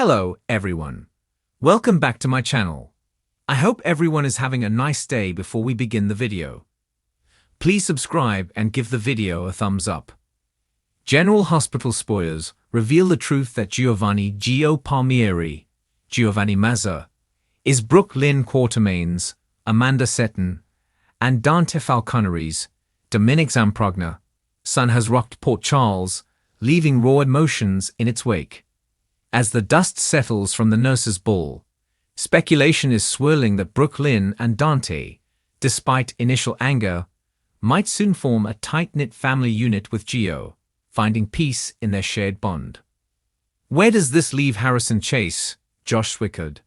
Hello, everyone. Welcome back to my channel. I hope everyone is having a nice day before we begin the video. Please subscribe and give the video a thumbs up. General Hospital spoilers reveal the truth that Giovanni Gio Palmieri, Giovanni Mazza, is Brook Lynn Quatermain's, Amanda Seton, and Dante Falcone's, Dominic Zamprogna, son has rocked Port Charles, leaving raw emotions in its wake. As the dust settles from the nurse's ball, speculation is swirling that Brook Lynn and Dante, despite initial anger, might soon form a tight-knit family unit with Gio, finding peace in their shared bond. Where does this leave Harrison Chase, Josh Swickard,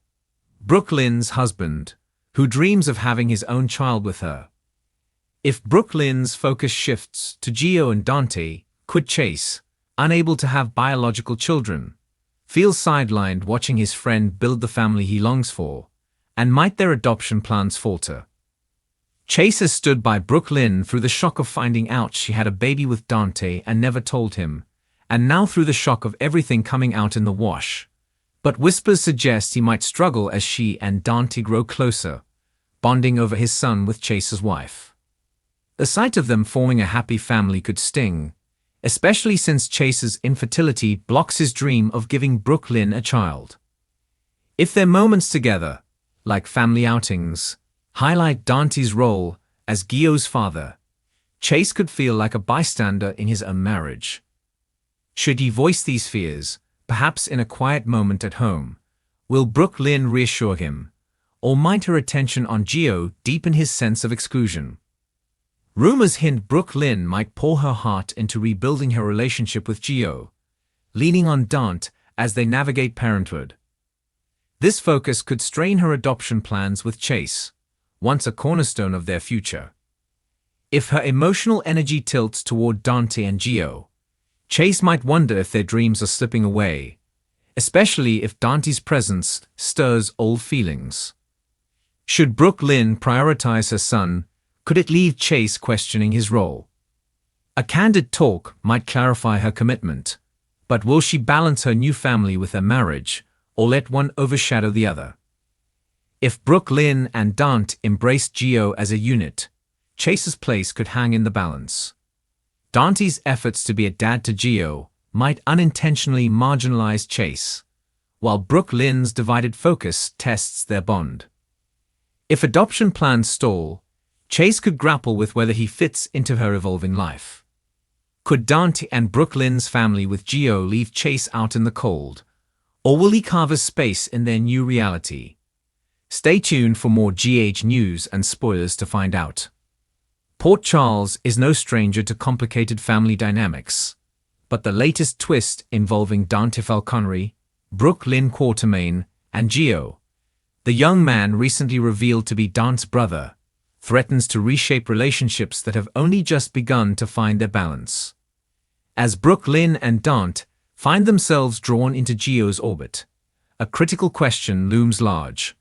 Brook Lynn's husband, who dreams of having his own child with her? If Brook Lynn's focus shifts to Gio and Dante, could Chase, unable to have biological children, feel sidelined watching his friend build the family he longs for, and might their adoption plans falter? Chase has stood by Brook Lynn through the shock of finding out she had a baby with Dante and never told him, and now through the shock of everything coming out in the wash. But whispers suggest he might struggle as she and Dante grow closer, bonding over his son with Chase's wife. The sight of them forming a happy family could sting, especially since Chase's infertility blocks his dream of giving Brook Lynn a child. If their moments together, like family outings, highlight Dante's role as Gio's father, Chase could feel like a bystander in his own marriage. Should he voice these fears, perhaps in a quiet moment at home, will Brook Lynn reassure him, or might her attention on Gio deepen his sense of exclusion? Rumors hint Brook Lynn might pour her heart into rebuilding her relationship with Gio, leaning on Dante as they navigate parenthood. This focus could strain her adoption plans with Chase, once a cornerstone of their future. If her emotional energy tilts toward Dante and Gio, Chase might wonder if their dreams are slipping away, especially if Dante's presence stirs old feelings. Should Brook Lynn prioritize her son, could it leave Chase questioning his role? A candid talk might clarify her commitment, but will she balance her new family with her marriage, or let one overshadow the other? If Brook Lynn and Dante embrace Gio as a unit, Chase's place could hang in the balance. Dante's efforts to be a dad to Gio might unintentionally marginalize Chase, while Brook Lynn's divided focus tests their bond. If adoption plans stall, Chase could grapple with whether he fits into her evolving life. Could Dante and Brook Lynn's family with Gio leave Chase out in the cold, or will he carve a space in their new reality? Stay tuned for more GH news and spoilers to find out. Port Charles is no stranger to complicated family dynamics, but the latest twist involving Dante Falcone, Brook Lynn Quatermain, and Gio, the young man recently revealed to be Dante's brother, threatens to reshape relationships that have only just begun to find their balance. As Brook Lynn and Dante find themselves drawn into Gio's orbit, a critical question looms large.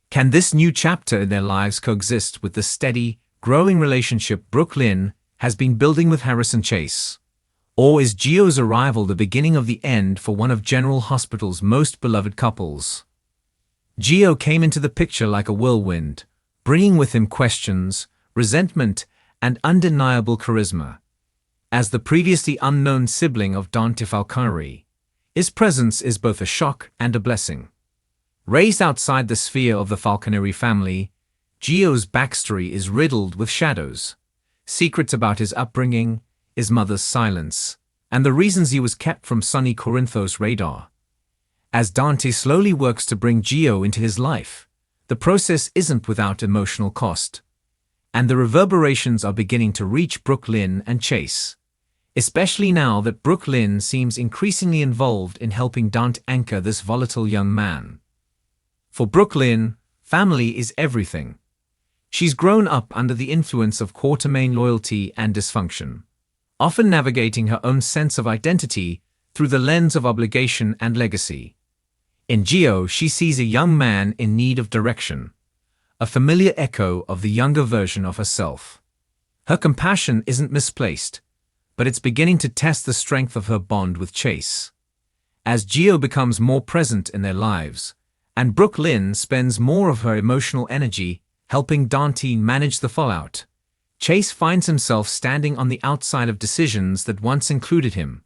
Can this new chapter in their lives coexist with the steady, growing relationship Brook Lynn has been building with Harrison Chase? Or is Gio's arrival the beginning of the end for one of General Hospital's most beloved couples? Gio came into the picture like a whirlwind, bringing with him questions, resentment, and undeniable charisma. As the previously unknown sibling of Dante Falcone, his presence is both a shock and a blessing. Raised outside the sphere of the Falcone family, Gio's backstory is riddled with shadows, secrets about his upbringing, his mother's silence, and the reasons he was kept from sunny Corinthos' radar. As Dante slowly works to bring Gio into his life, the process isn't without emotional cost, and the reverberations are beginning to reach Brook Lynn and Chase, especially now that Brook Lynn seems increasingly involved in helping Dante anchor this volatile young man. For Brook Lynn, family is everything. She's grown up under the influence of Quatermain loyalty and dysfunction, often navigating her own sense of identity through the lens of obligation and legacy. In Gio, she sees a young man in need of direction, a familiar echo of the younger version of herself. Her compassion isn't misplaced, but it's beginning to test the strength of her bond with Chase. as Gio becomes more present in their lives, and Brook Lynn spends more of her emotional energy helping Dante manage the fallout. Chase finds himself standing on the outside of decisions that once included him.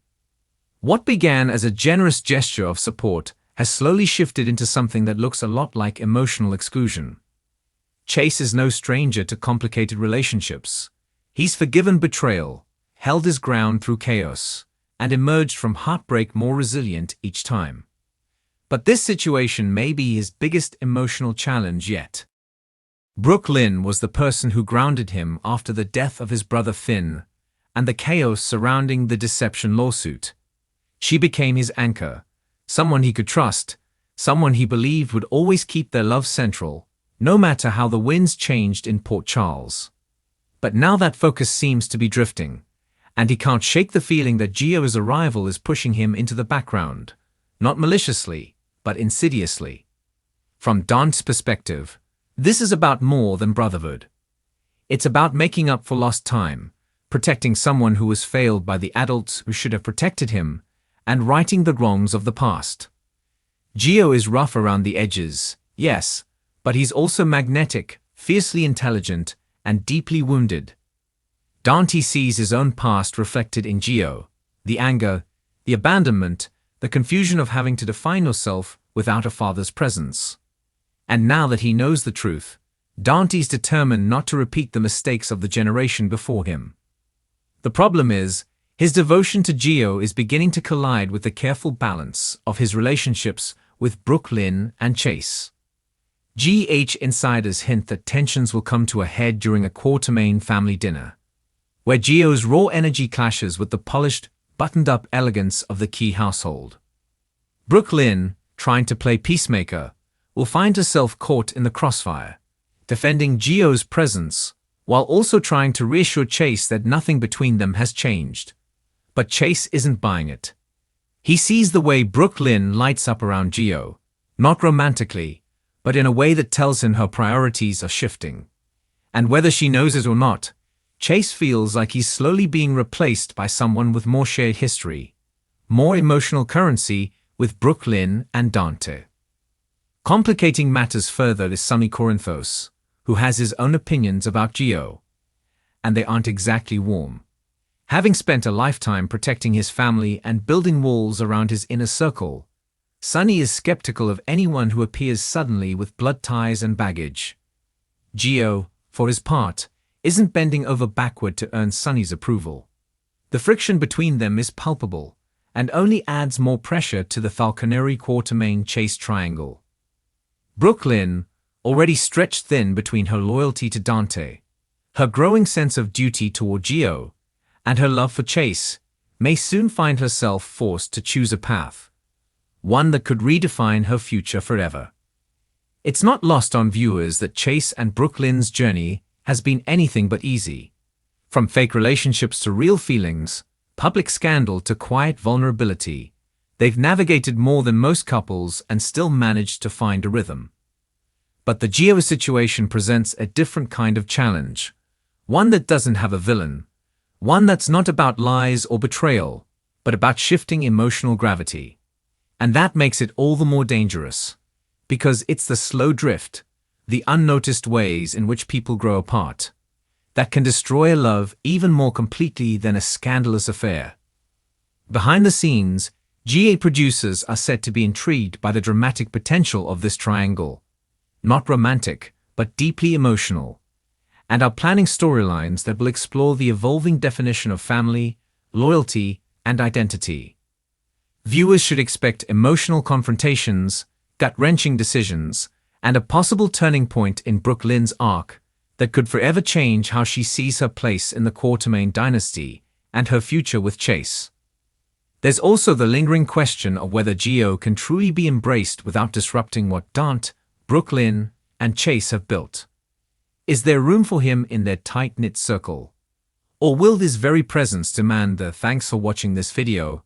What began as a generous gesture of support has slowly shifted into something that looks a lot like emotional exclusion. Chase is no stranger to complicated relationships. He's forgiven betrayal, held his ground through chaos, and emerged from heartbreak more resilient each time. But this situation may be his biggest emotional challenge yet. Brook Lynn was the person who grounded him after the death of his brother Finn and the chaos surrounding the deception lawsuit. She became his anchor, someone he could trust, someone he believed would always keep their love central, no matter how the winds changed in Port Charles. But now that focus seems to be drifting, and he can't shake the feeling that Gio's arrival is pushing him into the background, not maliciously, but insidiously. From Dante's perspective, this is about more than brotherhood. It's about making up for lost time, protecting someone who was failed by the adults who should have protected him, and righting the wrongs of the past. Gio is rough around the edges, yes, but he's also magnetic, fiercely intelligent, and deeply wounded. Dante sees his own past reflected in Gio, the anger, the abandonment, the confusion of having to define yourself without a father's presence. And now that he knows the truth, Dante's determined not to repeat the mistakes of the generation before him. The problem is, his devotion to Gio is beginning to collide with the careful balance of his relationships with Brook Lynn and Chase. GH insiders hint that tensions will come to a head during a Quatermain family dinner, where Gio's raw energy clashes with the polished, buttoned-up elegance of the Key household. Brook Lynn, trying to play peacemaker, will find herself caught in the crossfire, defending Gio's presence, while also trying to reassure Chase that nothing between them has changed. But Chase isn't buying it. He sees the way Brook Lynn lights up around Gio, not romantically, but in a way that tells him her priorities are shifting. And whether she knows it or not, Chase feels like he's slowly being replaced by someone with more shared history, more emotional currency with Brook Lynn and Dante. Complicating matters further is Sonny Corinthos, who has his own opinions about Gio. And they aren't exactly warm. Having spent a lifetime protecting his family and building walls around his inner circle, Sonny is skeptical of anyone who appears suddenly with blood ties and baggage. Gio, for his part, isn't bending over backward to earn Sonny's approval. The friction between them is palpable, and only adds more pressure to the Falconeri Quatermain Chase triangle. Brook Lynn, already stretched thin between her loyalty to Dante, her growing sense of duty toward Gio, and her love for Chase, may soon find herself forced to choose a path, one that could redefine her future forever. It's not lost on viewers that Chase and Brook Lynn's journey has been anything but easy. From fake relationships to real feelings, public scandal to quiet vulnerability, they've navigated more than most couples and still managed to find a rhythm. But the Gio situation presents a different kind of challenge, one that doesn't have a villain, one that's not about lies or betrayal, but about shifting emotional gravity. And that makes it all the more dangerous, because it's the slow drift, the unnoticed ways in which people grow apart, that can destroy a love even more completely than a scandalous affair. Behind the scenes, GA producers are said to be intrigued by the dramatic potential of this triangle, not romantic, but deeply emotional, and are planning storylines that will explore the evolving definition of family, loyalty, and identity. Viewers should expect emotional confrontations, gut-wrenching decisions, and a possible turning point in Brook Lynn's arc that could forever change how she sees her place in the Quatermain dynasty and her future with Chase. There's also the lingering question of whether Gio can truly be embraced without disrupting what Dante, Brook Lynn, and Chase have built. Is there room for him in their tight-knit circle? Or will this very presence demand the thanks for watching this video,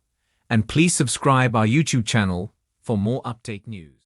and please subscribe our YouTube channel for more update news.